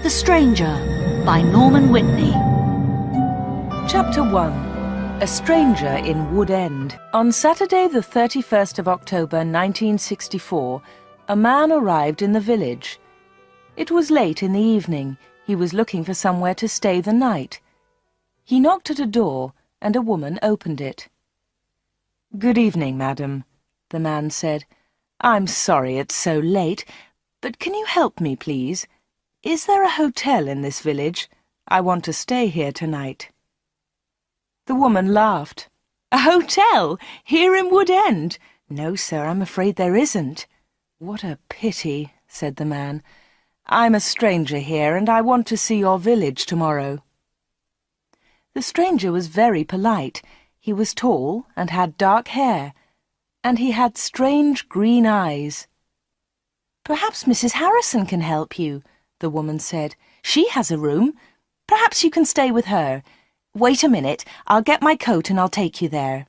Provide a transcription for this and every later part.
The Stranger by Norman Whitney. Chapter 1. A Stranger in Wood End. On Saturday the 31st of October 1964, a man arrived in the village. It was late in the evening. He was looking for somewhere to stay the night. He knocked at a door, and a woman opened it. "Good evening, madam," the man said. "I'm sorry it's so late, but can you help me, please? Is there a hotel in this village? I want to stay here tonight." The woman laughed. "A hotel? Here in Wood End? No, sir, I'm afraid there isn't." "What a pity," said the man. "I'm a stranger here, and I want to see your village tomorrow." The stranger was very polite. He was tall and had dark hair, and he had strange green eyes. "Perhaps Mrs. Harrison can help you," the woman said. "She has a room. Perhaps you can stay with her. Wait a minute, I'll get my coat and I'll take you there."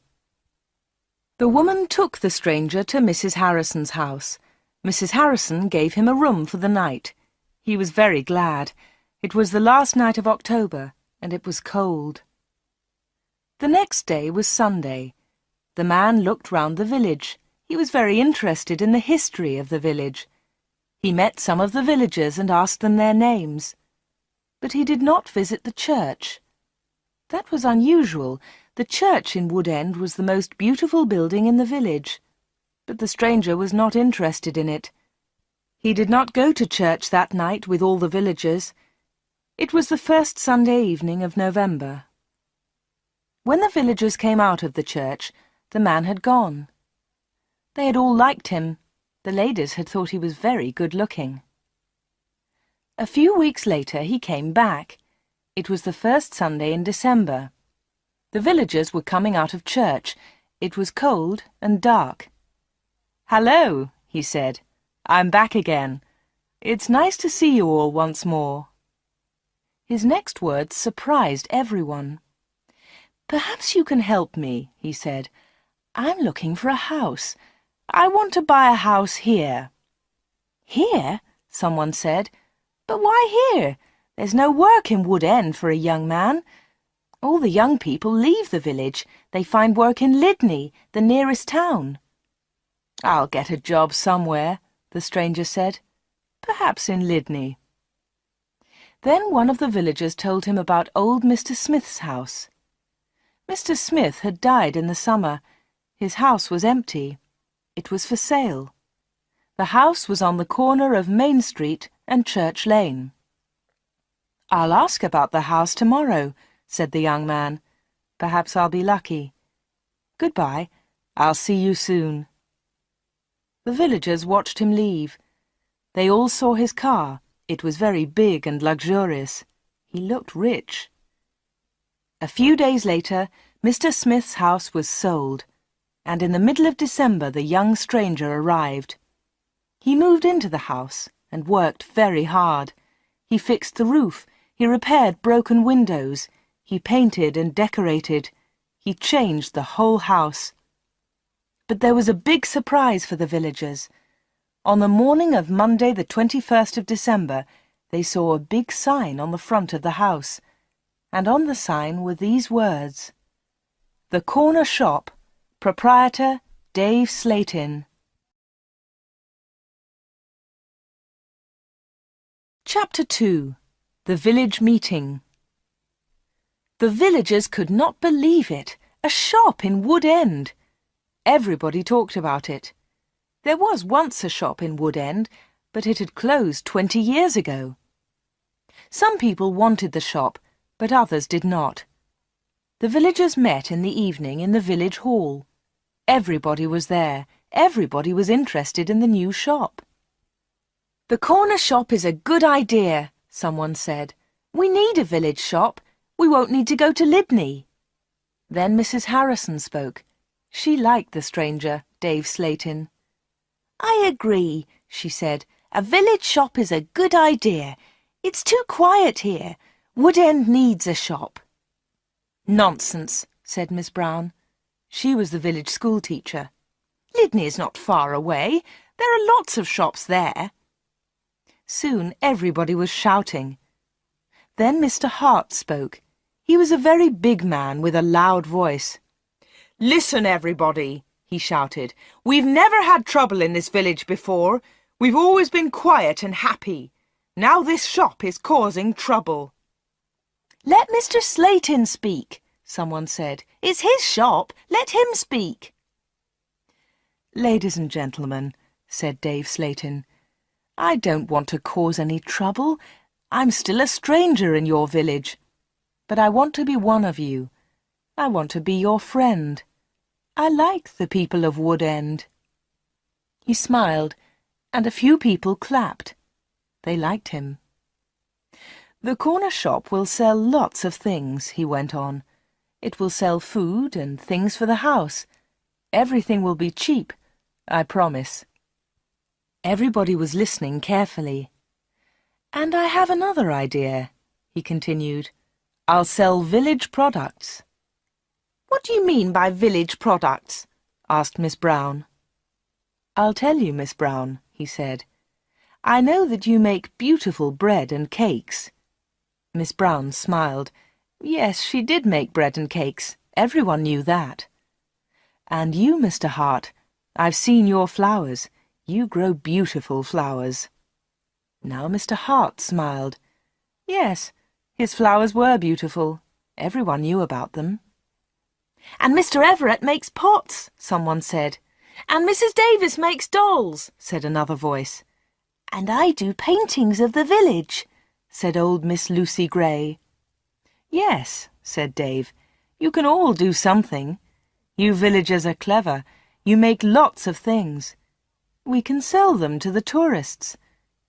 The woman took the stranger to Mrs. Harrison's house. Mrs. Harrison gave him a room for the night. He was very glad. It was the last night of October, and it was cold. The next day was Sunday. The man looked round the village. He was very interested in the history of the village. He met some of the villagers and asked them their names. But he did not visit the church. That was unusual. The church in Wood End was the most beautiful building in the village. But the stranger was not interested in it. He did not go to church that night with all the villagers. It was the first Sunday evening of November. When the villagers came out of the church, the man had gone. They had all liked him. The ladies had thought he was very good-looking. A few weeks later he came back. It was the first Sunday in December. The villagers were coming out of church. It was cold and dark. "Hello," he said. "I'm back again. It's nice to see you all once more." His next words surprised everyone. "Perhaps you can help me," he said. "I'm looking for a house. I want to buy a house here." "Here?" someone said. "But why here? There's no work in Wood End for a young man. All the young people leave the village. They find work in Lydney, the nearest town." "I'll get a job somewhere," the stranger said. "Perhaps in Lydney." Then one of the villagers told him about old Mr. Smith's house. Mr. Smith had died in the summer. His house was empty. It was for sale. The house was on the corner of Main Street and Church Lane. "I'll ask about the house tomorrow," said the young man. "Perhaps I'll be lucky. Goodbye. I'll see you soon." The villagers watched him leave. They all saw his car. It was very big and luxurious. He looked rich. A few days later, Mr. Smith's house was sold, and in the middle of December the young stranger arrived. He moved into the house and worked very hard. He fixed the roof, he repaired broken windows, he painted and decorated, he changed the whole house. But there was a big surprise for the villagers. On the morning of Monday the 21st of December, they saw a big sign on the front of the house, and on the sign were these words: "The Corner Shop, Proprietor Dave Slatin." Chapter 2. The Village Meeting. The villagers could not believe it. A shop in Wood End. Everybody talked about it. There was once a shop in Wood End, but it had closed 20 years ago. Some people wanted the shop, but others did not. The villagers met in the evening in the village hall. Everybody was there. Everybody was interested in the new shop. "The corner shop is a good idea," someone said. "We need a village shop. We won't need to go to Lydney." Then Mrs. Harrison spoke. She liked the stranger, Dave Slatin. "I agree," she said. "A village shop is a good idea. It's too quiet here. Wood End needs a shop." "Nonsense," said Miss Brown. She was the village schoolteacher. "Lydney is not far away. There are lots of shops there." Soon everybody was shouting. Then Mr. Hart spoke. He was a very big man with a loud voice. "Listen, everybody," he shouted. "We've never had trouble in this village before. We've always been quiet and happy. Now this shop is causing trouble." "Let Mr. Slayton speak," someone said. "It's his shop. Let him speak." "Ladies and gentlemen," said Dave Slayton, "I don't want to cause any trouble. I'm still a stranger in your village. But I want to be one of you. I want to be your friend. I like the people of Wood End." He smiled, and a few people clapped. They liked him. "The corner shop will sell lots of things," he went on. "It will sell food and things for the house. Everything will be cheap, I promise." Everybody was listening carefully. "And I have another idea," he continued. "I'll sell village products." "What do you mean by village products?" asked Miss Brown. "I'll tell you, Miss Brown," he said. "I know that you make beautiful bread and cakes." Miss Brown smiled. Yes, she did make bread and cakes. Everyone knew that. "And you, Mr. Hart, I've seen your flowers. You grow beautiful flowers." Now Mr. Hart smiled. Yes, his flowers were beautiful. Everyone knew about them. "And Mr. Everett makes pots," someone said. "And Mrs. Davis makes dolls," said another voice. "And I do paintings of the village," said old Miss Lucy Gray. "Yes," said Dave, "you can all do something. You villagers are clever. You make lots of things. We can sell them to the tourists.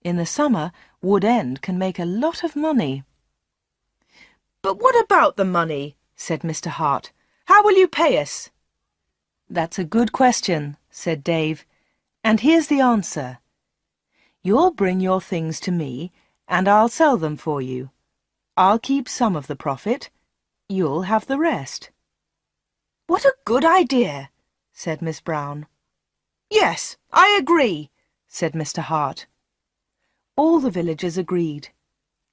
In the summer, Wood End can make a lot of money." "But what about the money?" said Mr. Hart. "How will you pay us?" "That's a good question," said Dave, "and here's the answer. You'll bring your things to me, and I'll sell them for you. I'll keep some of the profit. You'll have the rest." "What a good idea," said Miss Brown. "Yes, I agree," said Mr. Hart. All the villagers agreed.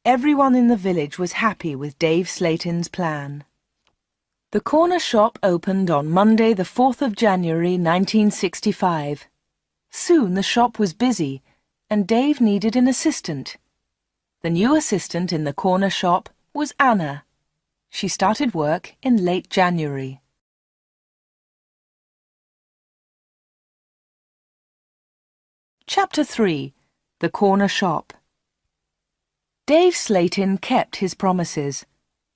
Everyone in the village was happy with Dave Slayton's plan. The corner shop opened on Monday the 4th of January 1965. Soon the shop was busy, and Dave needed an assistant. The new assistant in the corner shop was Anna. She started work in late January. Chapter 3. The Corner Shop. Dave Slayton kept his promises.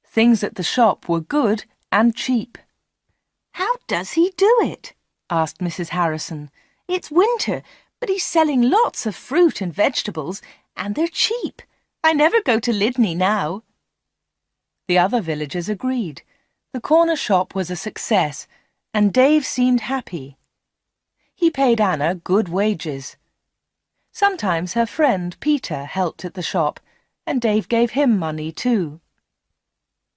Things at the shop were good and cheap. "How does he do it?" asked Mrs. Harrison. "It's winter, but he's selling lots of fruit and vegetables, and they're cheap. I never go to Lydney now." The other villagers agreed. The corner shop was a success, and Dave seemed happy. He paid Anna good wages. Sometimes her friend Peter helped at the shop, and Dave gave him money too.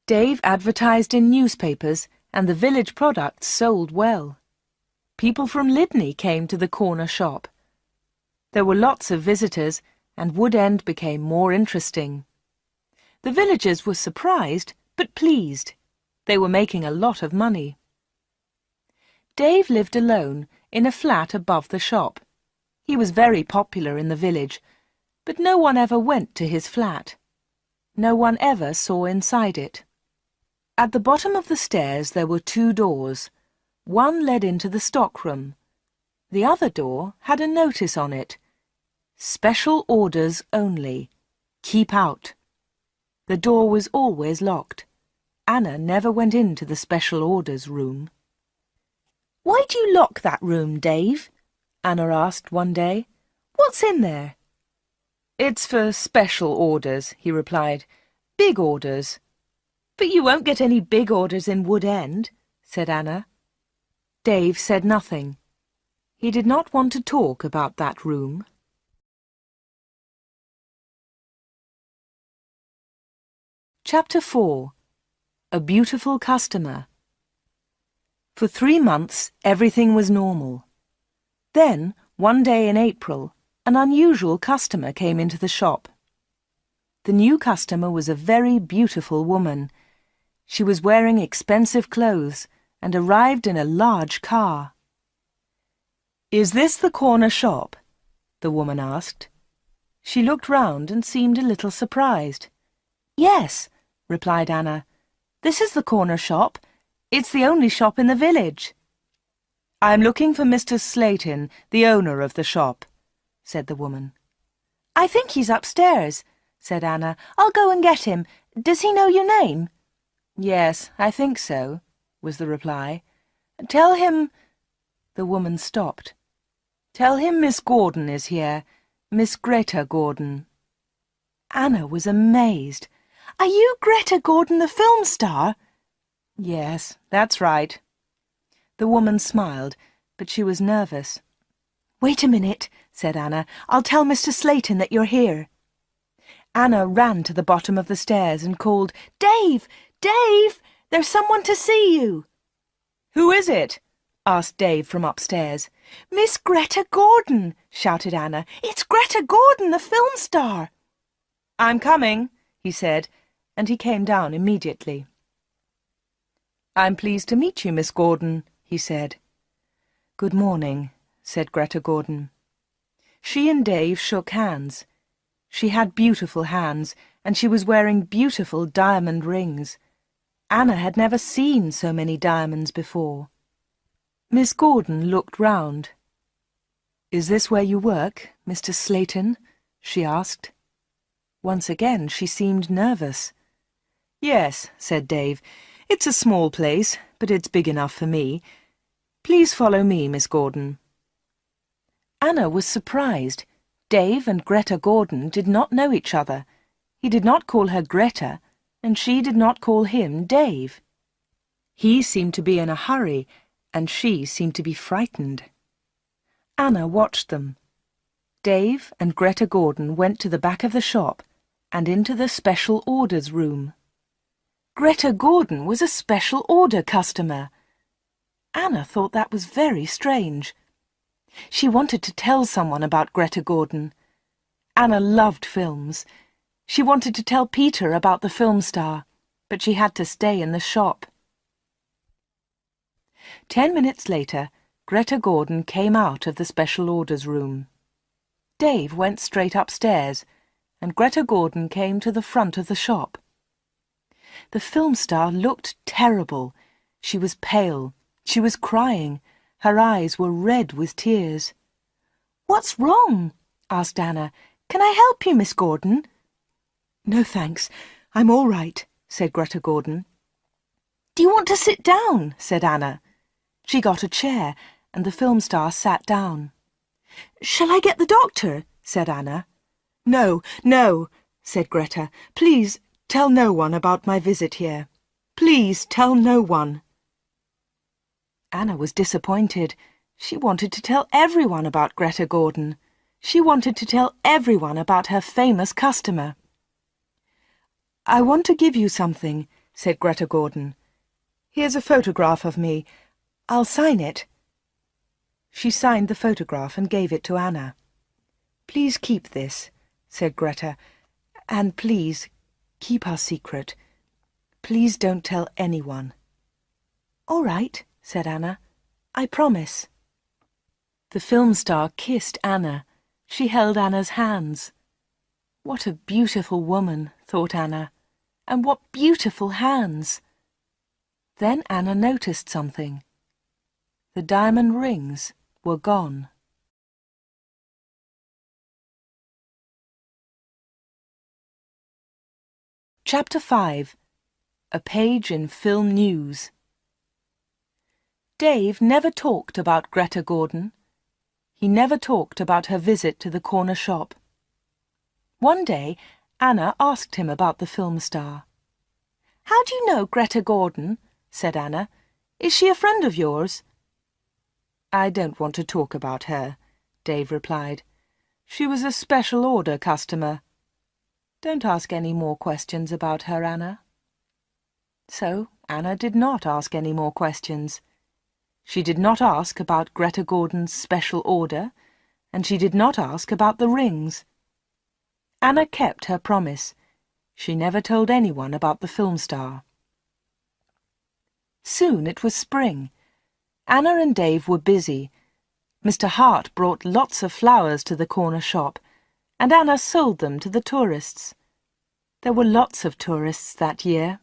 Dave advertised in newspapers, and the village products sold well. People from Lydney came to the corner shop. There were lots of visitors, and Wood End became more interesting. The villagers were surprised, but pleased. They were making a lot of money. Dave lived alone in a flat above the shop. He was very popular in the village, but no one ever went to his flat. No one ever saw inside it. At the bottom of the stairs there were 2 doors. One led into the stockroom. The other door had a notice on it. "Special orders only. Keep out." The door was always locked. Anna never went into the special orders room. "Why do you lock that room, Dave?" Anna asked one day. "What's in there?" "It's for special orders," he replied. "Big orders." "But you won't get any big orders in Wood End," said Anna. Dave said nothing. He did not want to talk about that room. Chapter 4. A Beautiful Customer. For 3 months, everything was normal. Then, one day in April, an unusual customer came into the shop. The new customer was a very beautiful woman. She was wearing expensive clothes and arrived in a large car. "Is this the corner shop?" the woman asked. She looked round and seemed a little surprised. "Yes," replied Anna. "This is the corner shop. It's the only shop in the village." "I'm looking for Mr. Slayton, the owner of the shop," said the woman. "I think he's upstairs," said Anna. "I'll go and get him. Does he know your name?" "Yes, I think so," was the reply. "Tell him—" The woman stopped. "Tell him Miss Gordon is here, Miss Greta Gordon." Anna was amazed. "Are you Greta Gordon, the film star?" "Yes, that's right." The woman smiled, but she was nervous. "Wait a minute," said Anna. "I'll tell Mr. Slayton that you're here." Anna ran to the bottom of the stairs and called, "Dave! Dave! There's someone to see you!" "Who is it?" asked Dave from upstairs. "Miss Greta Gordon!" shouted Anna. "It's Greta Gordon, the film star!" "I'm coming," he said, and he came down immediately. "I'm pleased to meet you, Miss Gordon," he said. "Good morning," said Greta Gordon. She and Dave shook hands. She had beautiful hands, and she was wearing beautiful diamond rings. Anna had never seen so many diamonds before. Miss Gordon looked round. "Is this where you work, Mr. Slayton?" she asked. Once again she seemed nervous. "Yes," said Dave. "It's a small place, but it's big enough for me. Please follow me, Miss Gordon." Anna was surprised. Dave and Greta Gordon did not know each other. He did not call her Greta, and she did not call him Dave. He seemed to be in a hurry, and she seemed to be frightened. Anna watched them. Dave and Greta Gordon went to the back of the shop and into the special orders room. Greta Gordon was a special order customer. Anna thought that was very strange. She wanted to tell someone about Greta Gordon. Anna loved films. She wanted to tell Peter about the film star, but she had to stay in the shop. 10 minutes later, Greta Gordon came out of the special orders room. Dave went straight upstairs, and Greta Gordon came to the front of the shop. The film star looked terrible. She was pale. She was crying. Her eyes were red with tears. "What's wrong?" asked Anna. "Can I help you, Miss Gordon?" "No, thanks. I'm all right," said Greta Gordon. "Do you want to sit down?" said Anna. She got a chair, and the film star sat down. "Shall I get the doctor?" said Anna. "No, no," said Greta. "Please tell no one about my visit here. Please tell no one." Anna was disappointed. She wanted to tell everyone about Greta Gordon. She wanted to tell everyone about her famous customer. "I want to give you something," said Greta Gordon. "Here's a photograph of me. I'll sign it." She signed the photograph and gave it to Anna. "Please keep this," said Greta, "and please keep our secret. Please don't tell anyone." "All right," said Anna. "I promise." The film star kissed Anna. She held Anna's hands. What a beautiful woman, thought Anna, and what beautiful hands. Then Anna noticed something. The diamond rings were gone. Chapter 5. A Page in Film News. Dave never talked about Greta Gordon. He never talked about her visit to the corner shop. One day, Anna asked him about the film star. "How do you know Greta Gordon?" said Anna. "Is she a friend of yours?" "I don't want to talk about her," Dave replied. "She was a special order customer. Don't ask any more questions about her, Anna." So Anna did not ask any more questions. She did not ask about Greta Gordon's special order, and she did not ask about the rings. Anna kept her promise. She never told anyone about the film star. Soon it was spring. Anna and Dave were busy. Mr. Hart brought lots of flowers to the corner shop, and Anna sold them to the tourists. There were lots of tourists that year.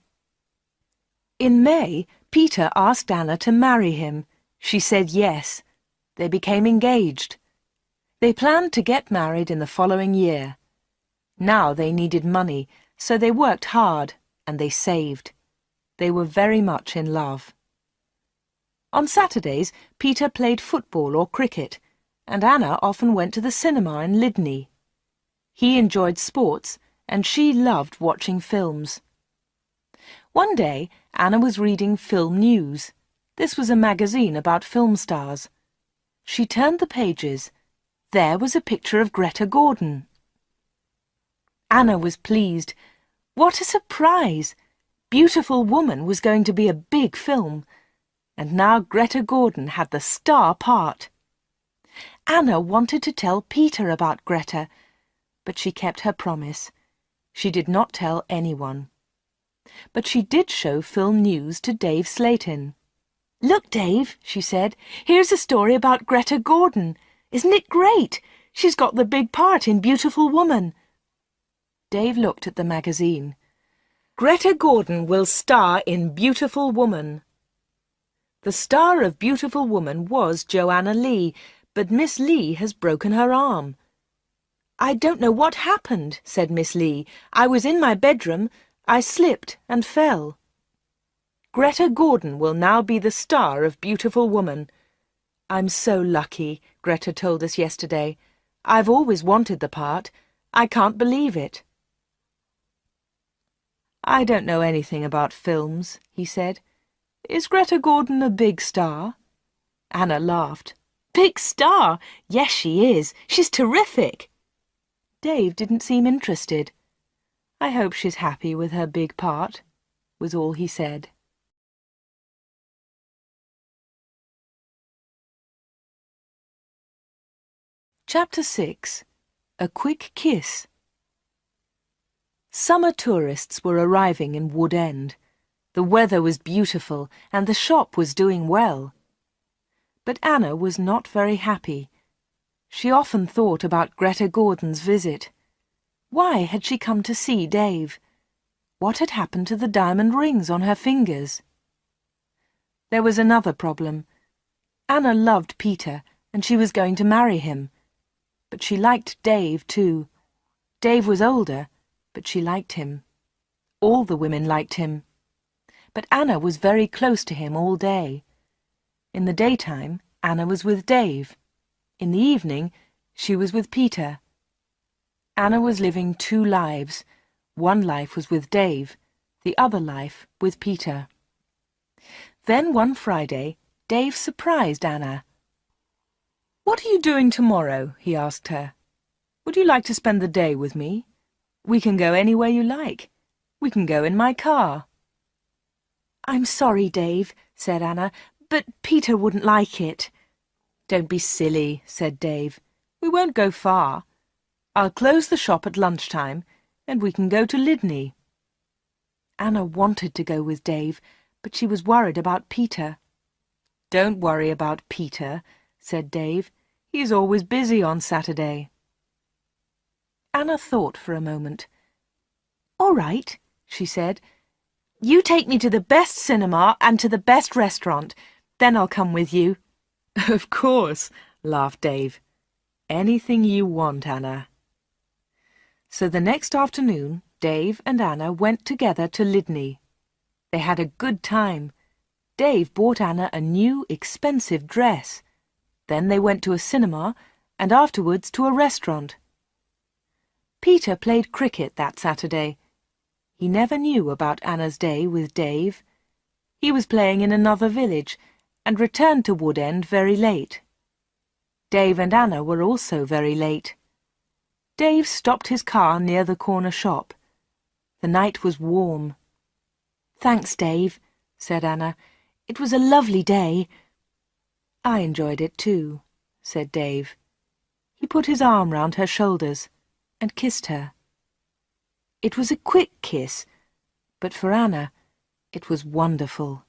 In May, Peter asked Anna to marry him. She said yes. They became engaged. They planned to get married in the following year. Now they needed money, so they worked hard and they saved. They were very much in love. On Saturdays, Peter played football or cricket, and Anna often went to the cinema in Lydney. He enjoyed sports, and she loved watching films. One day, Anna was reading Film News. This was a magazine about film stars. She turned the pages. There was a picture of Greta Gordon. Anna was pleased. What a surprise! Beautiful Woman was going to be a big film, and now Greta Gordon had the star part. Anna wanted to tell Peter about Greta, but she kept her promise. She did not tell anyone. But she did show Film News to Dave Slayton. "Look, Dave," she said, "here's a story about Greta Gordon. Isn't it great? She's got the big part in Beautiful Woman." Dave looked at the magazine. "Greta Gordon will star in Beautiful Woman." The star of Beautiful Woman was Joanna Lee, but Miss Lee has broken her arm. "I don't know what happened," said Miss Lee. "I was in my bedroom. I slipped and fell." Greta Gordon will now be the star of Beautiful Woman. "I'm so lucky," Greta told us yesterday. "I've always wanted the part. I can't believe it." "I don't know anything about films," he said. "Is Greta Gordon a big star?" Anna laughed. "Big star? Yes, she is. She's terrific." Dave didn't seem interested. "I hope she's happy with her big part," was all he said. Chapter 6. A Quick Kiss. Summer tourists were arriving in Wood End. The weather was beautiful and the shop was doing well. But Anna was not very happy. She often thought about Greta Gordon's visit. Why had she come to see Dave? What had happened to the diamond rings on her fingers? There was another problem. Anna loved Peter and she was going to marry him. But she liked Dave too. Dave was older, but she liked him. All the women liked him. But Anna was very close to him all day. In the daytime, Anna was with Dave. In the evening, she was with Peter. Anna was living two lives. One life was with Dave, the other life with Peter. Then one Friday, Dave surprised Anna. "What are you doing tomorrow?" he asked her. "Would you like to spend the day with me? We can go anywhere you like. We can go in my car." "I'm sorry, Dave," said Anna, "but Peter wouldn't like it." "Don't be silly," said Dave. "We won't go far. I'll close the shop at lunchtime, and we can go to Lydney." Anna wanted to go with Dave, but she was worried about Peter. "Don't worry about Peter," said Dave. "He's always busy on Saturday." Anna thought for a moment. "All right," she said. "You take me to the best cinema and to the best restaurant. Then I'll come with you." "Of course," laughed Dave. "Anything you want, Anna." So the next afternoon, Dave and Anna went together to Lydney. They had a good time. Dave bought Anna a new, expensive dress. Then they went to a cinema and afterwards to a restaurant. Peter played cricket that Saturday. He never knew about Anna's day with Dave. He was playing in another village and returned to Wood End very late. Dave and Anna were also very late. Dave stopped his car near the corner shop. The night was warm. "Thanks, Dave," said Anna. "It was a lovely day." "I enjoyed it too," said Dave. He put his arm round her shoulders and kissed her. It was a quick kiss, but for Anna, it was wonderful.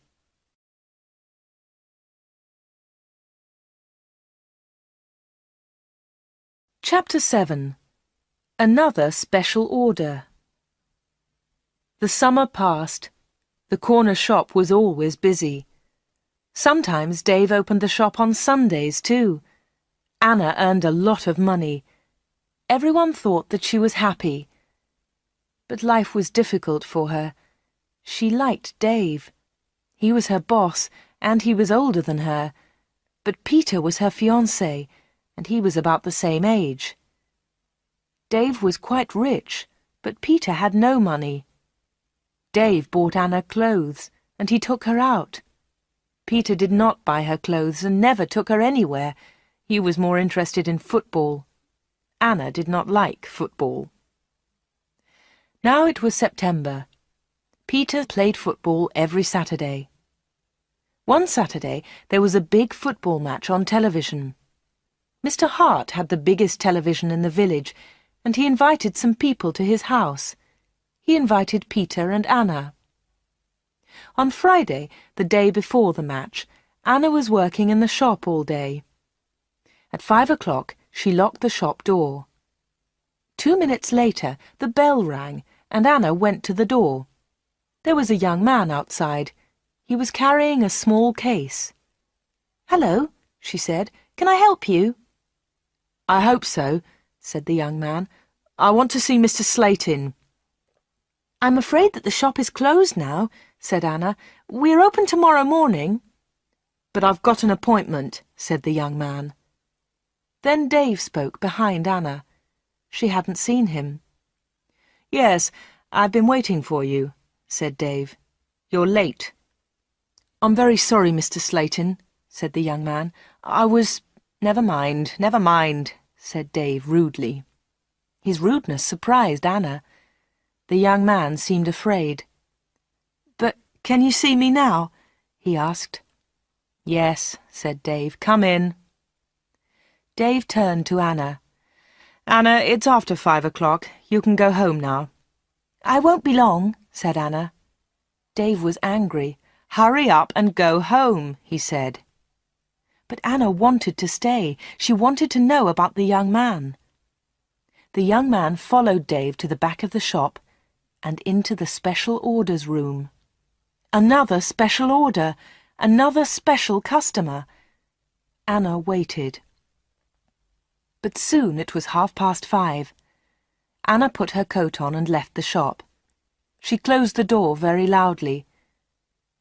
Chapter 7. Another Special Order. The summer passed. The corner shop was always busy. Sometimes Dave opened the shop on Sundays too. Anna earned a lot of money. Everyone thought that she was happy. But life was difficult for her. She liked Dave. He was her boss, and he was older than her. But Peter was her fiancé, and he was about the same age. Dave was quite rich, but Peter had no money. Dave bought Anna clothes, and he took her out. Peter did not buy her clothes and never took her anywhere. He was more interested in football. Anna did not like football. Now it was September. Peter played football every Saturday. One Saturday there was a big football match on television. Mr. Hart had the biggest television in the village, and he invited some people to his house. He invited Peter and Anna. On Friday, the day before the match, Anna was working in the shop all day. At 5 o'clock, she locked the shop door. 2 minutes later, the bell rang, and Anna went to the door. There was a young man outside. He was carrying a small case. "Hello," she said. "Can I help you?" "I hope so," said the young man. "I want to see Mr. Slayton." "I'm afraid that the shop is closed now," said Anna. "We're open tomorrow morning." "But I've got an appointment," said the young man. Then Dave spoke behind Anna. She hadn't seen him. "Yes, I've been waiting for you," said Dave. "You're late." "I'm very sorry, Mr. Slayton," said the young man. "I was—" Never mind," said Dave rudely. His rudeness surprised Anna. The young man seemed afraid. "But can you see me now?" he asked. "Yes," said Dave. "Come in." Dave turned to Anna. "Anna, it's after 5 o'clock. You can go home now." "I won't be long," said Anna. Dave was angry. "Hurry up and go home," he said. But Anna wanted to stay. She wanted to know about the young man. The young man followed Dave to the back of the shop and into the special orders room. Another special order, another special customer. Anna waited. But soon it was 5:30. Anna put her coat on and left the shop. She closed the door very loudly.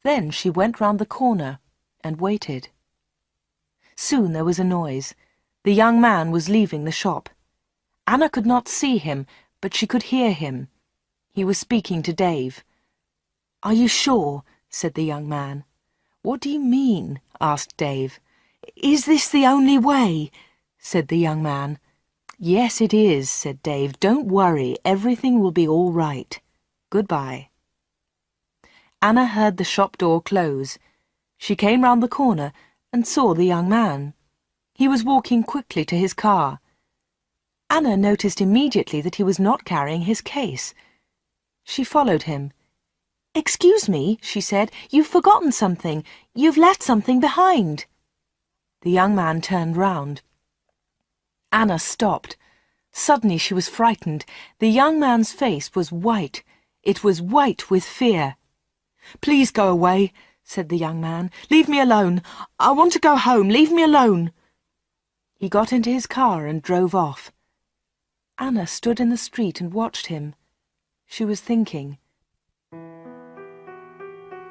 Then she went round the corner and waited. Soon there was a noise. The young man was leaving the shop. Anna could not see him, but she could hear him. He was speaking to Dave. "Are you sure?" said the young man. "What do you mean?" asked Dave. "Is this the only way?" said the young man. "Yes, it is," said Dave. "Don't worry, everything will be all right. Goodbye." Anna heard the shop door close. She came round the corner and saw the young man. He was walking quickly to his car. Anna noticed immediately that he was not carrying his case. She followed him. "Excuse me," she said, "you've forgotten something. You've left something behind." The young man turned round. Anna stopped. Suddenly she was frightened. The young man's face was white. It was white with fear. "Please go away," said the young man. "Leave me alone. I want to go home. Leave me alone." He got into his car and drove off. Anna stood in the street and watched him. She was thinking.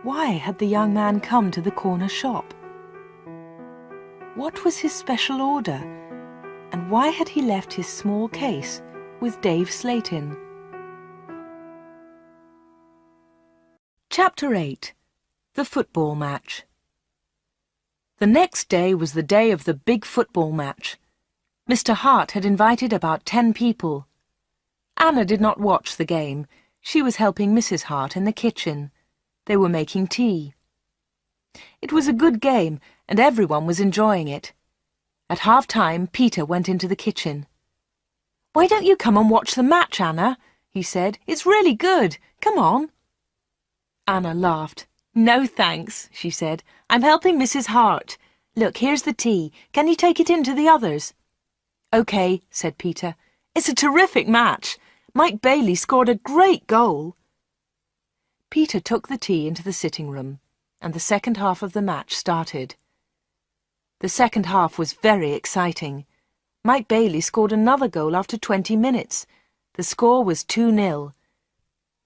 Why had the young man come to the corner shop? What was his special order? And why had he left his small case with Dave Slayton? Chapter 8. The Football Match. The next day was the day of the big football match. Mr. Hart had invited about 10 people. Anna did not watch the game. She was helping Mrs. Hart in the kitchen. They were making tea. It was a good game, and everyone was enjoying it. At half-time, Peter went into the kitchen. "Why don't you come and watch the match, Anna?" he said. "It's really good. Come on." Anna laughed. "No, thanks," she said. "I'm helping Mrs. Hart. Look, here's the tea. Can you take it in to the others?" "OK," said Peter. "It's a terrific match. Mike Bailey scored a great goal." Peter took the tea into the sitting room, and the second half of the match started. The second half was very exciting. Mike Bailey scored another goal after 20 minutes. The score was 2-0.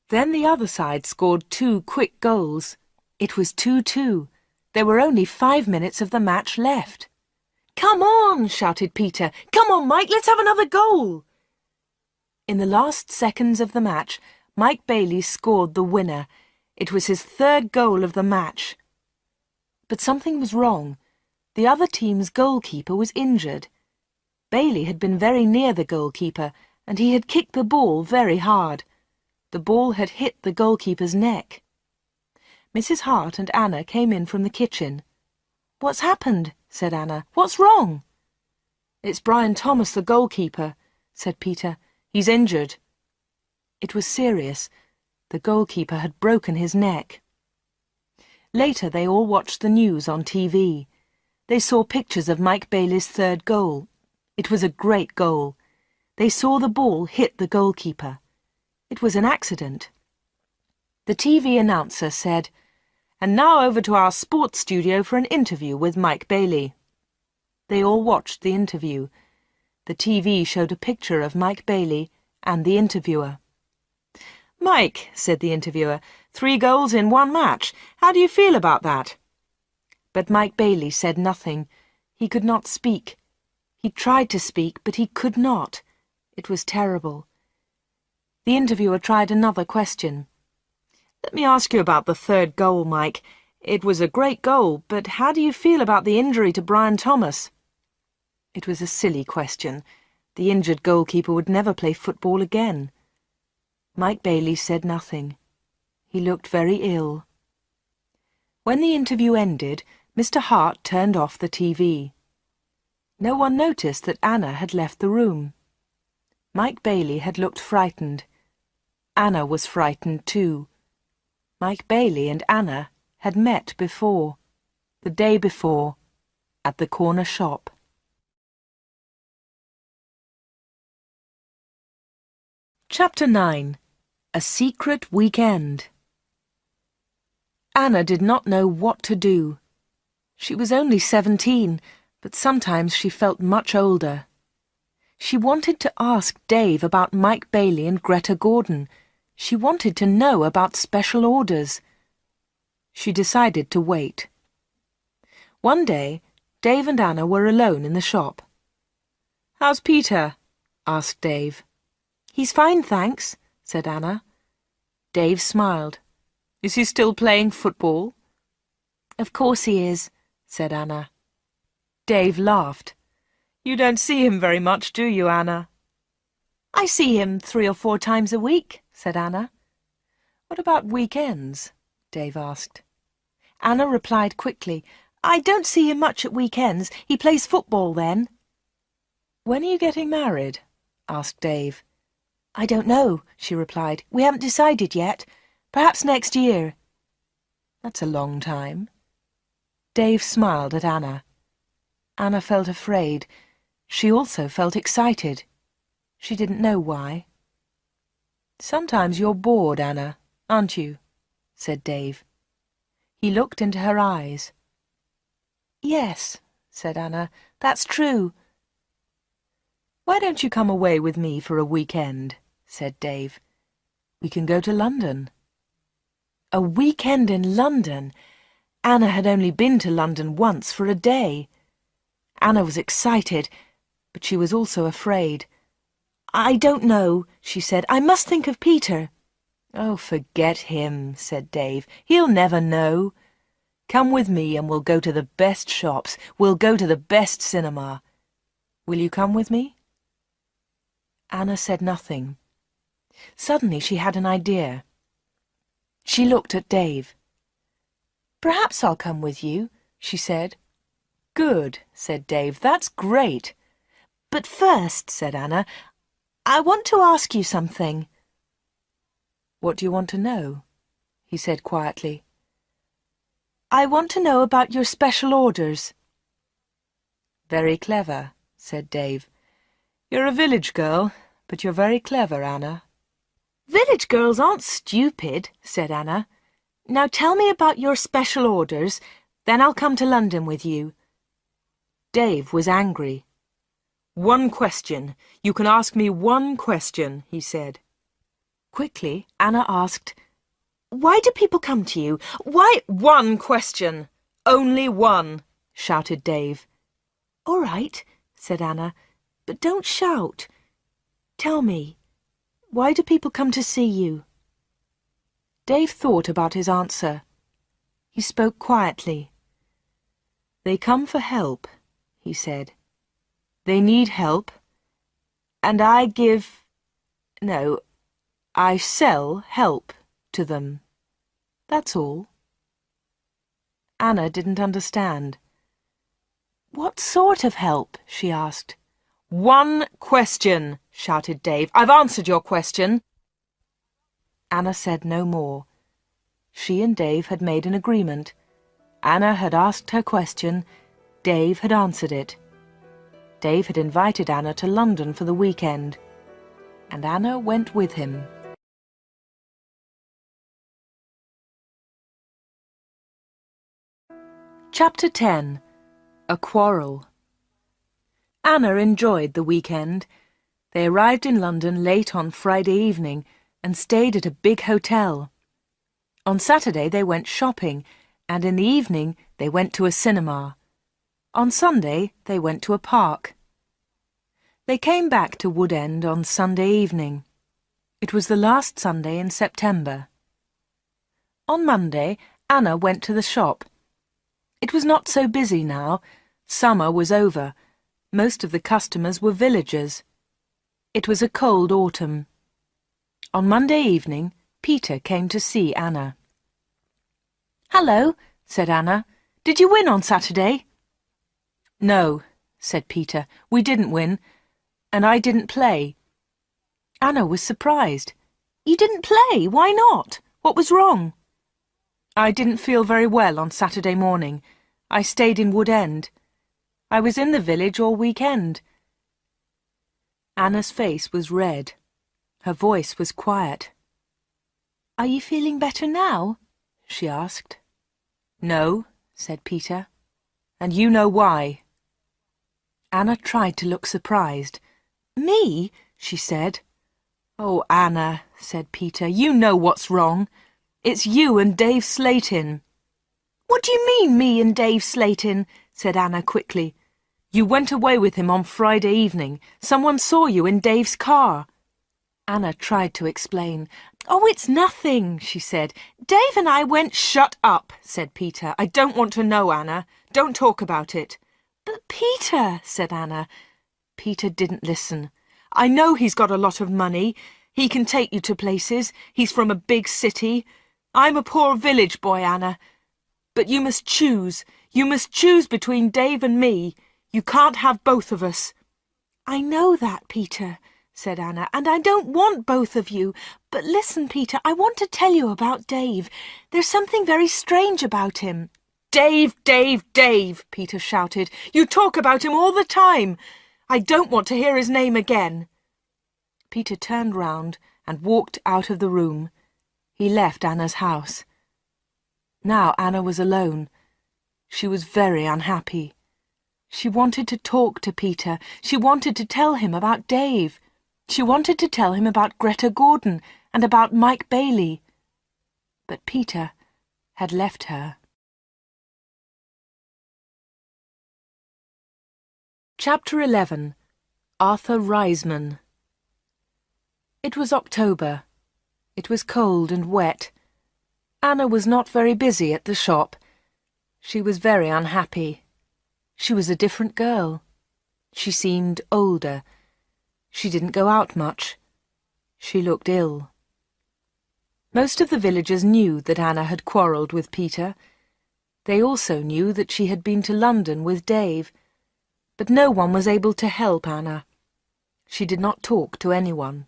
Then the other side scored 2 quick goals. It was 2-2. There were only 5 minutes of the match left. "Come on!" shouted Peter. "Come on, Mike, let's have another goal!" In the last seconds of the match, Mike Bailey scored the winner. It was his 3rd goal of the match. But something was wrong. The other team's goalkeeper was injured. Bailey had been very near the goalkeeper, and he had kicked the ball very hard. The ball had hit the goalkeeper's neck. Mrs. Hart and Anna came in from the kitchen. "What's happened?" said Anna. "What's wrong?" "It's Brian Thomas, the goalkeeper," said Peter. "He's injured." It was serious. The goalkeeper had broken his neck. Later they all watched the news on TV. They saw pictures of Mike Bailey's 3rd goal. It was a great goal. They saw the ball hit the goalkeeper. It was an accident. The TV announcer said, "And now over to our sports studio for an interview with Mike Bailey." They all watched the interview. The TV showed a picture of Mike Bailey and the interviewer. "Mike," said the interviewer, 3 goals in 1 match. How do you feel about that?" But Mike Bailey said nothing. He could not speak. He tried to speak, but he could not. It was terrible. The interviewer tried another question. "Let me ask you about the 3rd goal, Mike. It was a great goal, but how do you feel about the injury to Brian Thomas?" It was a silly question. The injured goalkeeper would never play football again. Mike Bailey said nothing. He looked very ill. When the interview ended, Mr. Hart turned off the TV. No one noticed that Anna had left the room. Mike Bailey had looked frightened. Anna was frightened too. Mike Bailey and Anna had met before, the day before, at the corner shop. Chapter 9. A Secret Weekend. Anna did not know what to do. She was only 17, but sometimes she felt much older. She wanted to ask Dave about Mike Bailey and Greta Gordon. She wanted to know about special orders. She decided to wait. One day, Dave and Anna were alone in the shop. "How's Peter?" asked Dave. "He's fine, thanks," said Anna. Dave smiled. "Is he still playing football?" "Of course he is," said Anna. Dave laughed. "You don't see him very much, do you, Anna?" "I see him 3 or 4 times a week," said Anna. "What about weekends?" Dave asked. Anna replied quickly, "I don't see him much at weekends. He plays football then." "When are you getting married?" asked Dave. "I don't know," she replied. "We haven't decided yet. Perhaps next year." "That's a long time." Dave smiled at Anna. Anna felt afraid. She also felt excited. She didn't know why. "Sometimes you're bored, Anna, aren't you?" said Dave. He looked into her eyes. "Yes," said Anna, "that's true." "Why don't you come away with me for a weekend?" said Dave. "We can go to London." A weekend in London! Anna had only been to London once for a day. Anna was excited, but she was also afraid. "I don't know," she said. "I must think of Peter." "Oh, forget him," said Dave. "He'll never know. Come with me and we'll go to the best shops. We'll go to the best cinema. Will you come with me?" Anna said nothing. Suddenly she had an idea. She looked at Dave. "Perhaps I'll come with you," she said. "Good," said Dave. "That's great." "But first," said Anna, "I want to ask you something." "What do you want to know?" he said quietly. "I want to know about your special orders." "Very clever," said Dave. "You're a village girl, but you're very clever, Anna." "Village girls aren't stupid," said Anna. "Now tell me about your special orders, then I'll come to London with you." Dave was angry. "One question. You can ask me one question," he said. Quickly, Anna asked, "Why do people come to you? Why—" "One question! Only one!" shouted Dave. "All right," said Anna, "but don't shout. Tell me, why do people come to see you?" Dave thought about his answer. He spoke quietly. "They come for help," he said. "They need help, and I sell help to them. That's all." Anna didn't understand. "What sort of help?" she asked. "One question," shouted Dave. "I've answered your question." Anna said no more. She and Dave had made an agreement. Anna had asked her question. Dave had answered it. Dave had invited Anna to London for the weekend, and Anna went with him. Chapter 10. A Quarrel. Anna enjoyed the weekend. They arrived in London late on Friday evening and stayed at a big hotel. On Saturday they went shopping, and in the evening they went to a cinema. On Sunday they went to a park. They came back to Wood End on Sunday evening. It was the last Sunday in September. On Monday, Anna went to the shop. It was not so busy now. Summer was over. Most of the customers were villagers. It was a cold autumn. On Monday evening, Peter came to see Anna. "Hello," said Anna. "Did you win on Saturday?" "No," said Peter. "We didn't win, and I didn't play." Anna was surprised. "You didn't play? Why not? What was wrong?" "I didn't feel very well on Saturday morning. I stayed in Wood End. I was in the village all weekend." Anna's face was red. Her voice was quiet. "Are you feeling better now?" she asked. "No," said Peter, "and you know why." Anna tried to look surprised. "Me?" she said. "Oh, Anna," said Peter, "you know what's wrong. It's you and Dave Slatin." "What do you mean, me and Dave Slatin?" said Anna quickly. "You went away with him on Friday evening. Someone saw you in Dave's car." Anna tried to explain. "Oh, it's nothing," she said. "Dave and I went—" "Shut up," said Peter. "I don't want to know, Anna. Don't talk about it." "But Peter," said Anna. Peter didn't listen. "I know he's got a lot of money. He can take you to places. He's from a big city. I'm a poor village boy, Anna. But you must choose. You must choose between Dave and me. You can't have both of us." "I know that, Peter," said Anna, "and I don't want both of you. But listen, Peter, I want to tell you about Dave. There's something very strange about him." "Dave, Dave, Dave," Peter shouted. "You talk about him all the time. I don't want to hear his name again." Peter turned round and walked out of the room. He left Anna's house. Now Anna was alone. She was very unhappy. She wanted to talk to Peter. She wanted to tell him about Dave. She wanted to tell him about Greta Gordon and about Mike Bailey. But Peter had left her. Chapter 11. Arthur Reisman. It was October. It was cold and wet. Anna was not very busy at the shop. She was very unhappy. She was a different girl. She seemed older. She didn't go out much. She looked ill. Most of the villagers knew that Anna had quarrelled with Peter. They also knew that she had been to London with Dave. But no one was able to help Anna. She did not talk to anyone.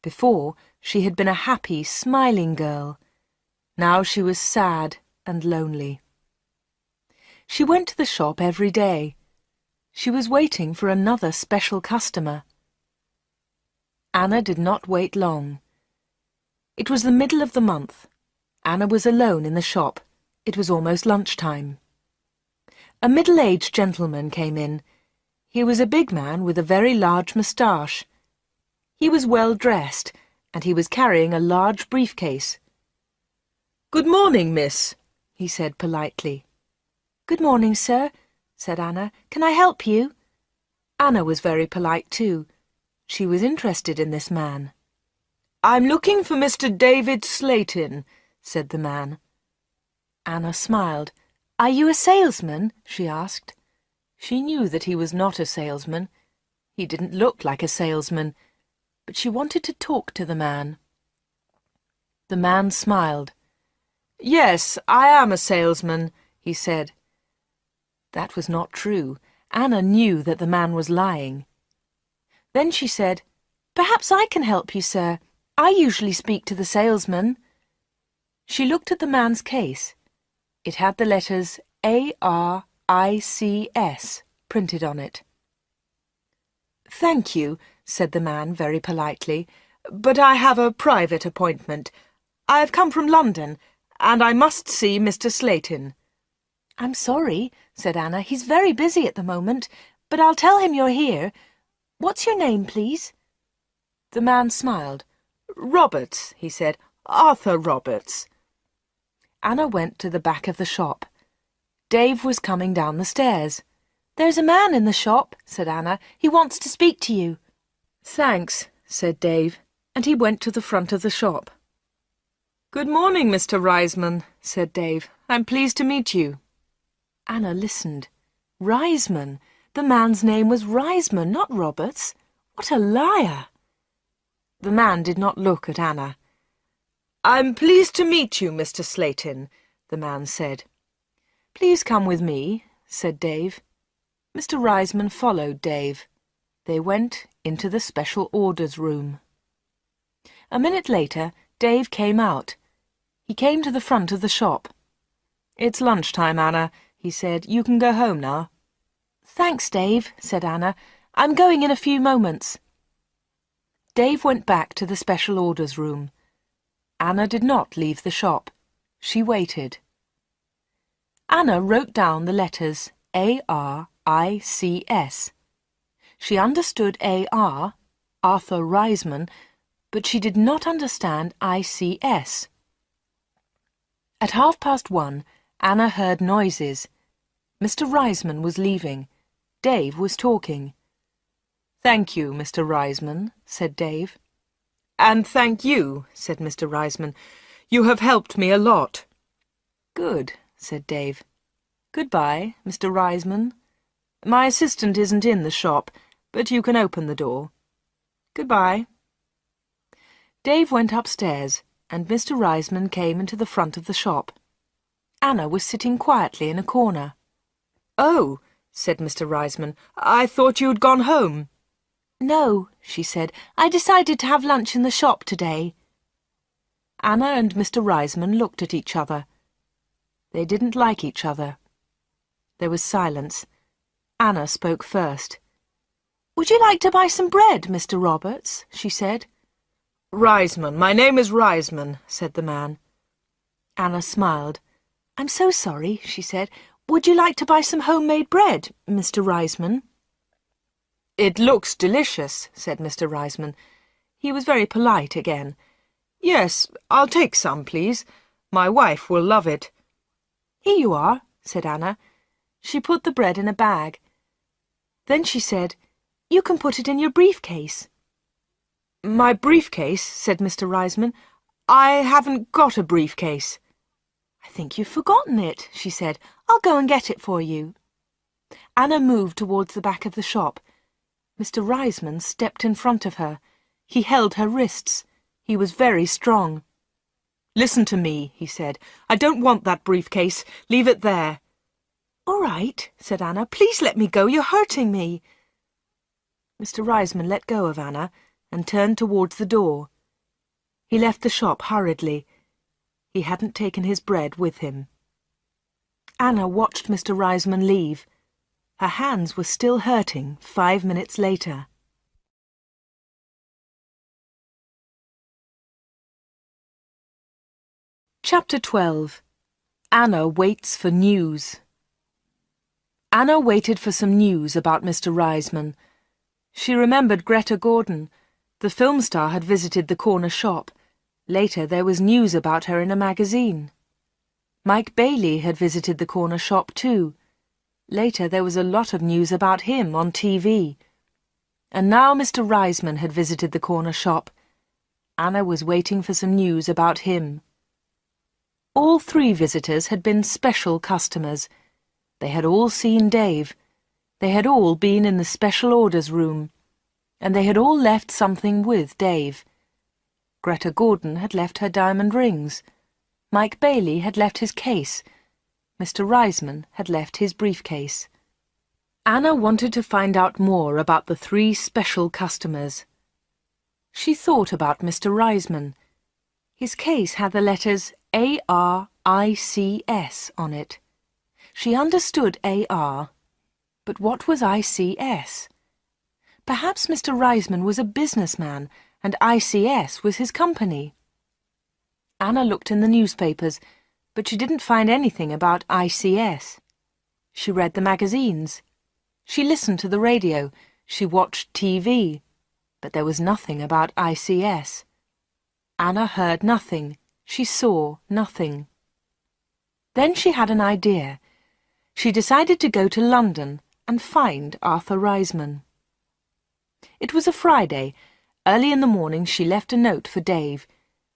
Before, She had been a happy, smiling girl. Now she was sad and lonely. She went to the shop every day. She was waiting for another special customer. Anna did not wait long. It was the middle of the month. Anna was alone in the shop. It was almost lunchtime. A middle-aged gentleman came in. He was a big man with a very large moustache. He was well dressed, and he was carrying a large briefcase. "Good morning, miss," he said politely. "Good morning, sir," said Anna. "Can I help you?" Anna was very polite too. She was interested in this man. "I'm looking for Mr. David Slayton," said the man. Anna smiled. "Are you a salesman?" she asked. She knew that he was not a salesman. He didn't look like a salesman, but she wanted to talk to the man. The man smiled. "Yes, I am a salesman," he said. That was not true. Anna knew that the man was lying. Then she said, "Perhaps I can help you, sir. I usually speak to the salesman." She looked at the man's case. It had the letters ARICS printed on it. "Thank you," said the man very politely, "but I have a private appointment. I have come from London, and I must see Mr. Slayton." "I'm sorry," said Anna. "He's very busy at the moment, but I'll tell him you're here. What's your name, please?" The man smiled. "Roberts," he said. "Arthur Roberts." Anna went to the back of the shop. Dave was coming down the stairs. "There's a man in the shop," said Anna. "He wants to speak to you." "Thanks," said Dave, and he went to the front of the shop. "Good morning, Mr. Reisman," said Dave. "I'm pleased to meet you." Anna listened. Reisman! The man's name was Reisman, not Roberts. What a liar! The man did not look at Anna. "I'm pleased to meet you, Mr. Slayton," the man said. "Please come with me," said Dave. Mr. Reisman followed Dave. They went into the special orders room. A minute later, Dave came out. He came to the front of the shop. "It's lunchtime, Anna," he said. "You can go home now." "Thanks, Dave," said Anna. "I'm going in a few moments." Dave went back to the special orders room. Anna did not leave the shop. She waited. Anna wrote down the letters ARICS. She understood AR, Arthur Reisman, but she did not understand ICS. At 1:30, Anna heard noises. Mr. Reisman was leaving. Dave was talking. "Thank you, Mr. Reisman," said Dave. "And thank you," said Mr. Reisman. "You have helped me a lot." "Good," said Dave. "Goodbye, Mr. Reisman. My assistant isn't in the shop, but you can open the door. Goodbye." Dave went upstairs, and Mr. Reisman came into the front of the shop. Anna was sitting quietly in a corner. "Oh," said Mr. Reisman, "I thought you had gone home." "No," she said. "I decided to have lunch in the shop today." Anna and Mr. Reisman looked at each other. They didn't like each other. There was silence. Anna spoke first. "Would you like to buy some bread, Mr. Roberts?" she said. "Reisman. My name is Reisman," said the man. Anna smiled. "I'm so sorry," she said. "Would you like to buy some homemade bread, Mr. Reisman?" "It looks delicious," said Mr. Reisman. He was very polite again. "Yes, I'll take some, please. My wife will love it." "Here you are," said Anna. She put the bread in a bag. Then she said, "You can put it in your briefcase." "My briefcase?" said Mr. Reisman. "I haven't got a briefcase." "I think you've forgotten it," she said. "I'll go and get it for you." Anna moved towards the back of the shop. Mr. Reisman stepped in front of her. He held her wrists. He was very strong. "Listen to me," he said. "I don't want that briefcase. Leave it there." "All right," said Anna. "Please let me go. You're hurting me." Mr. Reisman let go of Anna and turned towards the door. He left the shop hurriedly. He hadn't taken his bread with him. Anna watched Mr. Reisman leave. Her hands were still hurting 5 minutes later. Chapter 12. Anna waits for news. Anna waited for some news about Mr. Reisman. She remembered Greta Gordon. The film star had visited the corner shop. Later there was news about her in a magazine. Mike Bailey had visited the corner shop too. Later there was a lot of news about him on TV. And now Mr. Reisman had visited the corner shop. Anna was waiting for some news about him. All 3 visitors had been special customers. They had all seen Dave. They had all been in the special orders room. And they had all left something with Dave. Greta Gordon had left her diamond rings. Mike Bailey had left his case. Mr. Reisman had left his briefcase. Anna wanted to find out more about the 3 special customers. She thought about Mr. Reisman. His case had the letters ARICS on it. She understood AR, but what was ICS? Perhaps Mr. Reisman was a businessman and ICS was his company. Anna looked in the newspapers, but she didn't find anything about ICS. She read the magazines. She listened to the radio. She watched TV. But there was nothing about ICS. Anna heard nothing. She saw nothing. Then she had an idea. She decided to go to London and find Arthur Reisman. It was a Friday. Early in the morning she left a note for Dave.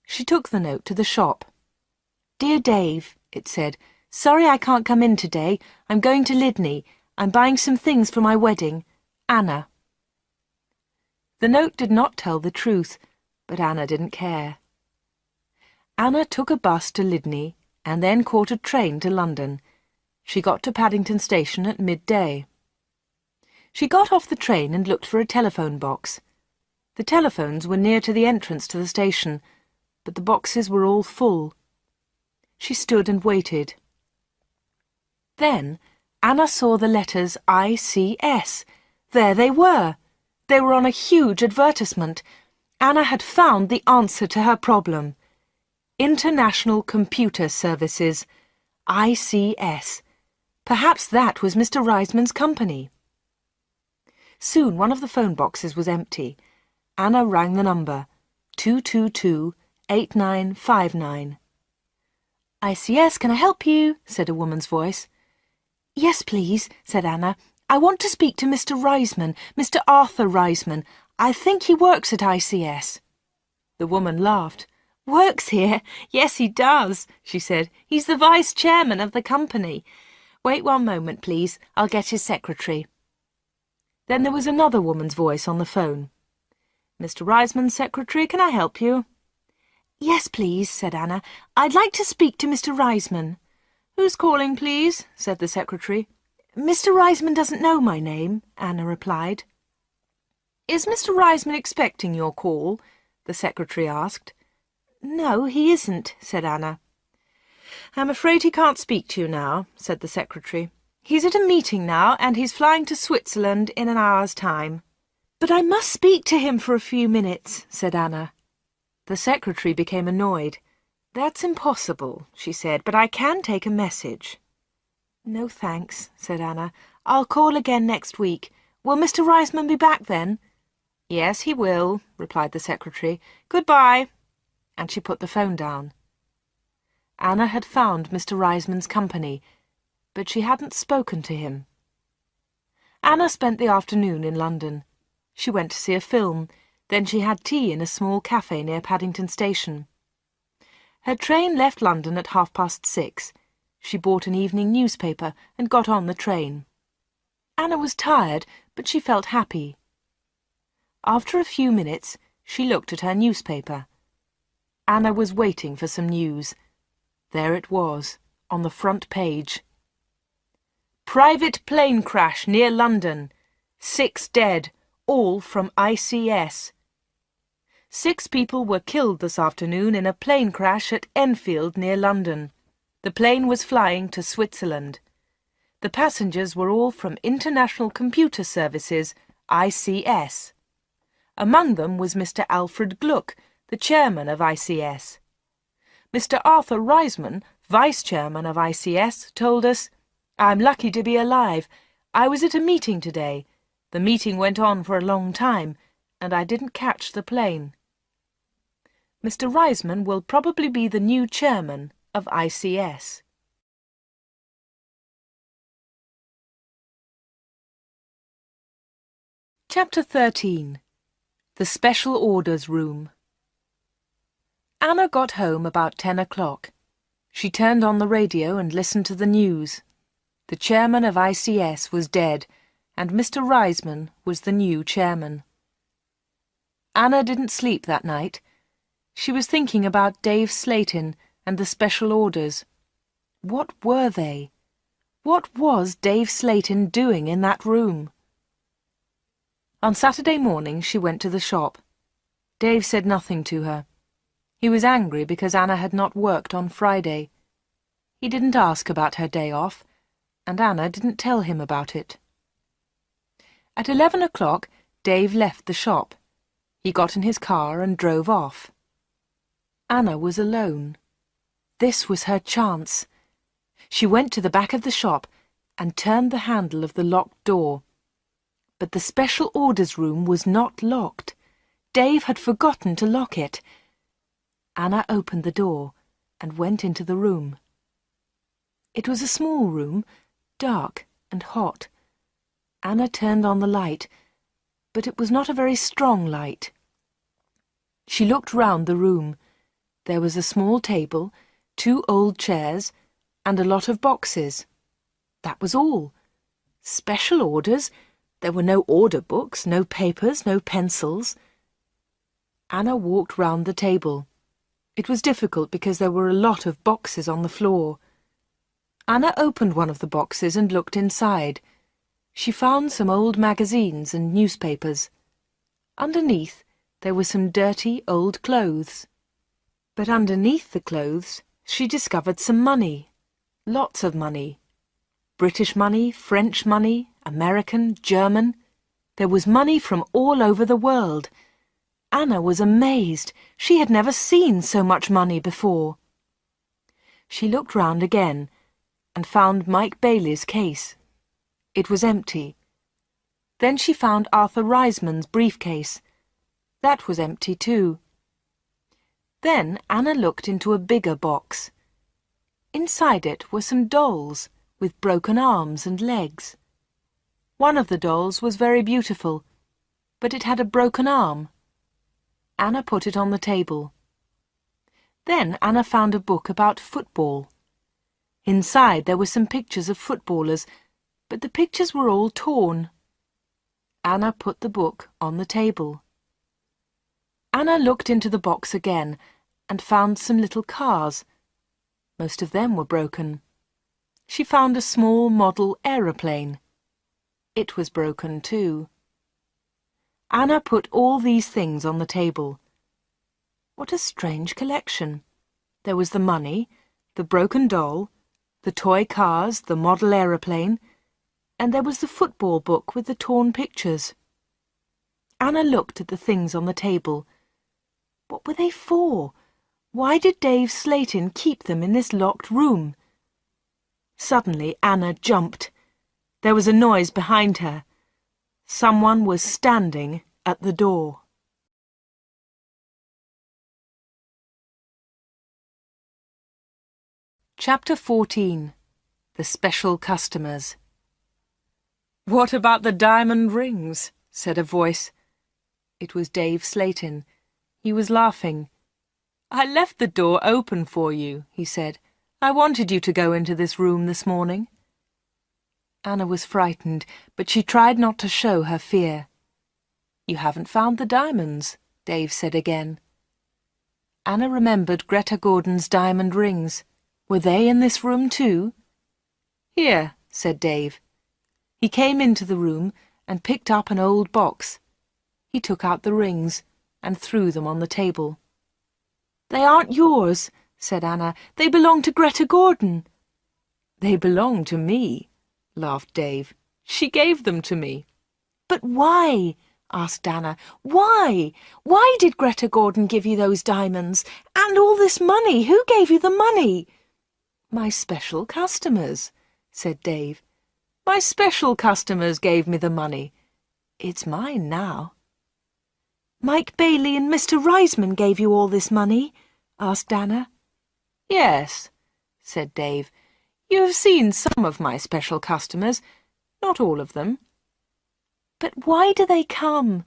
She took the note to the shop. "Dear Dave," it said, "sorry I can't come in today. I'm going to Lydney. I'm buying some things for my wedding. Anna." The note did not tell the truth, but Anna didn't care. Anna took a bus to Lydney and then caught a train to London. She got to Paddington Station at midday. She got off the train and looked for a telephone box. The telephones were near to the entrance to the station, but the boxes were all full. She stood and waited. Then Anna saw the letters ICS. There they were. They were on a huge advertisement. Anna had found the answer to her problem. International Computer Services, ICS. Perhaps that was Mr. Reisman's company. Soon one of the phone boxes was empty. Anna rang the number, 222-8959. "ICS, can I help you?" said a woman's voice. "Yes, please," said Anna. "I want to speak to Mr. Reisman, Mr. Arthur Reisman. I think he works at ICS." The woman laughed. "Works here? Yes, he does," she said. "He's the vice-chairman of the company. Wait one moment, please. I'll get his secretary." Then there was another woman's voice on the phone. "Mr. Reisman's secretary, can I help you?" "Yes, please," said Anna. "I'd like to speak to Mr. Reisman." "Who's calling, please?" said the secretary. "Mr. Reisman doesn't know my name," Anna replied. "Is Mr. Reisman expecting your call?" the secretary asked. "No, he isn't," said Anna. "I'm afraid he can't speak to you now," said the secretary. "He's at a meeting now, and he's flying to Switzerland in an hour's time." "But I must speak to him for a few minutes," said Anna. The secretary became annoyed. "That's impossible," she said, "but I can take a message." "No, thanks," said Anna. "I'll call again next week. Will Mr. Reisman be back then?" "Yes, he will," replied the secretary. "Goodbye." And she put the phone down. Anna had found Mr. Reisman's company, but she hadn't spoken to him. Anna spent the afternoon in London. She went to see a film, then she had tea in a small cafe near Paddington Station. Her train left London at 6:30. She bought an evening newspaper and got on the train. Anna was tired, but she felt happy. After a few minutes, she looked at her newspaper. Anna was waiting for some news. There it was, on the front page. "Private plane crash near London. 6 dead, all from ICS." 6 people were killed this afternoon in a plane crash at Enfield near London. The plane was flying to Switzerland. The passengers were all from International Computer Services, ICS. Among them was Mr. Alfred Gluck, the chairman of ICS. Mr. Arthur Reisman, vice-chairman of ICS, told us, "I'm lucky to be alive. I was at a meeting today. The meeting went on for a long time, and I didn't catch the plane." Mr. Reisman will probably be the new chairman of ICS. Chapter 13. The Special Orders Room. Anna got home about 10 o'clock. She turned on the radio and listened to the news. The chairman of ICS was dead, and Mr. Reisman was the new chairman. Anna didn't sleep that night. She was thinking about Dave Slayton and the special orders. What were they? What was Dave Slayton doing in that room? On Saturday morning she went to the shop. Dave said nothing to her. He was angry because Anna had not worked on Friday. He didn't ask about her day off, and Anna didn't tell him about it. At 11 o'clock, Dave left the shop. He got in his car and drove off. Anna was alone. This was her chance. She went to the back of the shop and turned the handle of the locked door. But the special orders room was not locked. Dave had forgotten to lock it. Anna opened the door and went into the room. It was a small room, dark and hot. Anna turned on the light, but it was not a very strong light. She looked round the room. There was a small table, 2 old chairs, and a lot of boxes. That was all. Special orders? There were no order books, no papers, no pencils. Anna walked round the table. It was difficult because there were a lot of boxes on the floor. Anna opened one of the boxes and looked inside. She found some old magazines and newspapers. Underneath, there were some dirty old clothes. But underneath the clothes, she discovered some money. Lots of money. British money, French money, American, German. There was money from all over the world. Anna was amazed. She had never seen so much money before. She looked round again and found Mike Bailey's case. It was empty. Then she found Arthur Reisman's briefcase. That was empty too. Then Anna looked into a bigger box. Inside it were some dolls with broken arms and legs. One of the dolls was very beautiful, but it had a broken arm. Anna put it on the table. Then Anna found a book about football. Inside there were some pictures of footballers, but the pictures were all torn. Anna put the book on the table. Anna looked into the box again and found some little cars. Most of them were broken. She found a small model aeroplane. It was broken too. Anna put all these things on the table. What a strange collection. There was the money, the broken doll, the toy cars, the model aeroplane, and there was the football book with the torn pictures. Anna looked at the things on the table. What were they for? Why did Dave Slayton keep them in this locked room? Suddenly Anna jumped. There was a noise behind her. Someone was standing at the door. Chapter 14. The Special Customers. "What about the diamond rings?" said a voice. It was Dave Slayton. He was laughing. "I left the door open for you," he said. "I wanted you to go into this room this morning." Anna was frightened, but she tried not to show her fear. "You haven't found the diamonds," Dave said again. Anna remembered Greta Gordon's diamond rings. Were they in this room too? "Here," said Dave. He came into the room and picked up an old box. He took out the rings and threw them on the table. "They aren't yours," said Anna. "They belong to Greta Gordon." "They belong to me," laughed Dave. "She gave them to me." "But why?" asked Anna. "Why? Why did Greta Gordon give you those diamonds? And all this money? Who gave you the money?" "My special customers," said Dave. "My special customers gave me the money. It's mine now." "Mike Bailey and Mr. Reisman gave you all this money?" asked Anna. "Yes," said Dave. "You have seen some of my special customers, not all of them." "But why do they come?"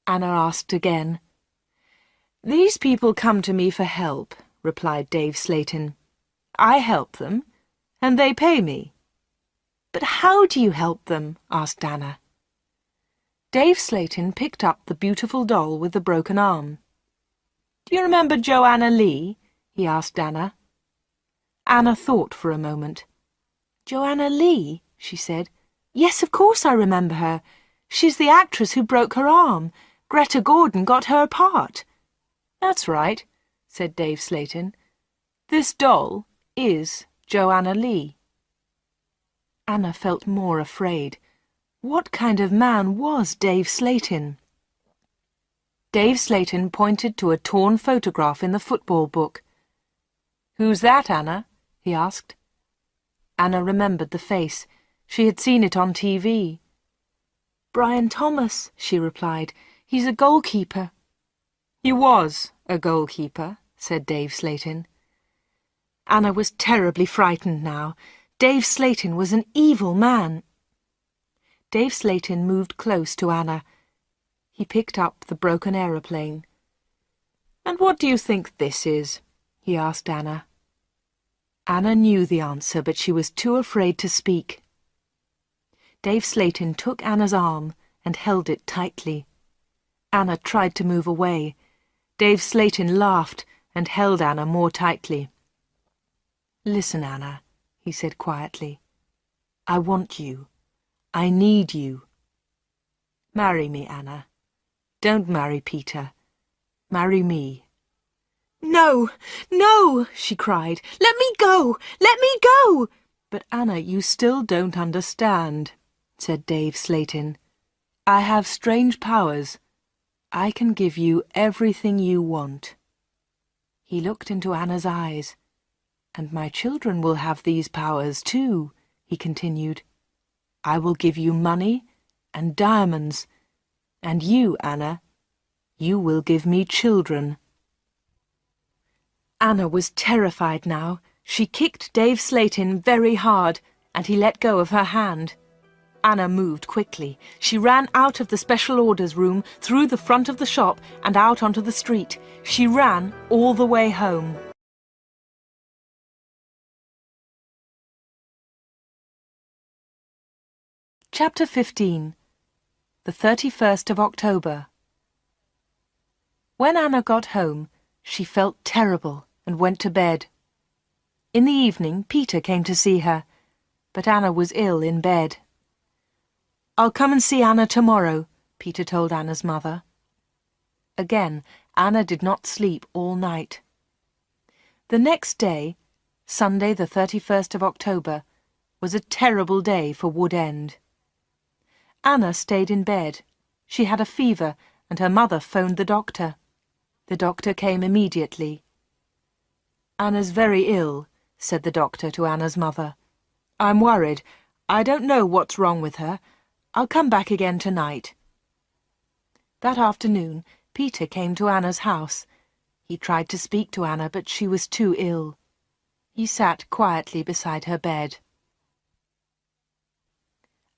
Anna asked again. "These people come to me for help," replied Dave Slayton. "I help them, and they pay me." "But how do you help them?" asked Anna. Dave Slayton picked up the beautiful doll with the broken arm. "Do you remember Joanna Lee?" he asked Anna. Anna thought for a moment. "Joanna Lee?" she said. "Yes, of course I remember her. She's the actress who broke her arm. Greta Gordon got her part." "That's right," said Dave Slayton. "This doll is Joanna Lee." Anna felt more afraid. What kind of man was Dave Slayton? Dave Slayton pointed to a torn photograph in the football book. "Who's that, Anna?" he asked. Anna remembered the face. She had seen it on TV. "Brian Thomas," she replied. "He's a goalkeeper." "He was a goalkeeper," said Dave Slayton. Anna was terribly frightened now. Dave Slayton was an evil man. Dave Slayton moved close to Anna. He picked up the broken aeroplane. "And what do you think this is?" he asked Anna. Anna knew the answer, but she was too afraid to speak. Dave Slayton took Anna's arm and held it tightly. Anna tried to move away. Dave Slayton laughed and held Anna more tightly. "Listen, Anna," he said quietly. "I want you. I need you. Marry me, Anna. Don't marry Peter. Marry me." "No, no," she cried. "Let me go! Let me go!" "But Anna, you still don't understand," said Dave Slayton. "I have strange powers. I can give you everything you want." He looked into Anna's eyes. "And my children will have these powers too," he continued. "I will give you money and diamonds, and you, Anna, you will give me children." Anna was terrified now. She kicked Dave Slayton very hard, and he let go of her hand. Anna moved quickly. She ran out of the special orders room, through the front of the shop, and out onto the street. She ran all the way home. Chapter 15. The 31st of October. When Anna got home, she felt terrible and went to bed. In the evening, Peter came to see her, but Anna was ill in bed. "I'll come and see Anna tomorrow," Peter told Anna's mother. Again, Anna did not sleep all night. The next day, Sunday the 31st of October, was a terrible day for Wood End. Anna stayed in bed. She had a fever, and her mother phoned the doctor. The doctor came immediately. "Anna's very ill," said the doctor to Anna's mother. "I'm worried. I don't know what's wrong with her. I'll come back again tonight." That afternoon, Peter came to Anna's house. He tried to speak to Anna, but she was too ill. He sat quietly beside her bed.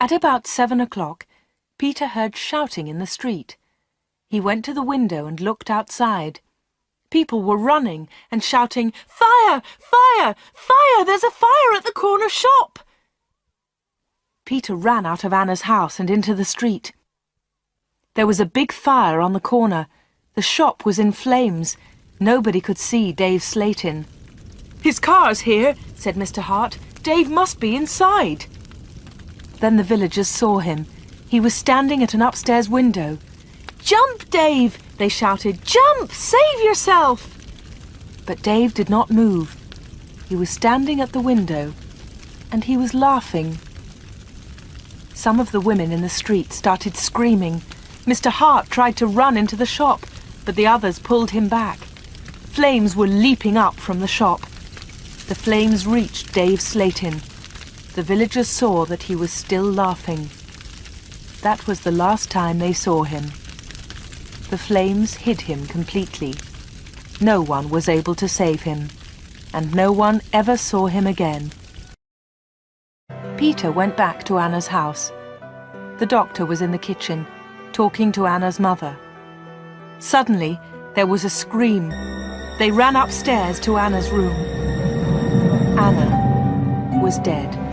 At about 7 o'clock, Peter heard shouting in the street. He went to the window and looked outside. People were running and shouting, "Fire! Fire! Fire! There's a fire at the corner shop!" Peter ran out of Anna's house and into the street. There was a big fire on the corner. The shop was in flames. Nobody could see Dave Slayton. "His car's here," said Mr. Hart. "Dave must be inside." Then the villagers saw him. He was standing at an upstairs window. "Jump, Dave!" They shouted, "Jump! Save yourself!" But Dave did not move. He was standing at the window, and he was laughing. Some of the women in the street started screaming. Mr. Hart tried to run into the shop, but the others pulled him back. Flames were leaping up from the shop. The flames reached Dave Slayton. The villagers saw that he was still laughing. That was the last time they saw him. The flames hid him completely. No one was able to save him, and no one ever saw him again. Peter went back to Anna's house. The doctor was in the kitchen, talking to Anna's mother. Suddenly, there was a scream. They ran upstairs to Anna's room. Anna was dead.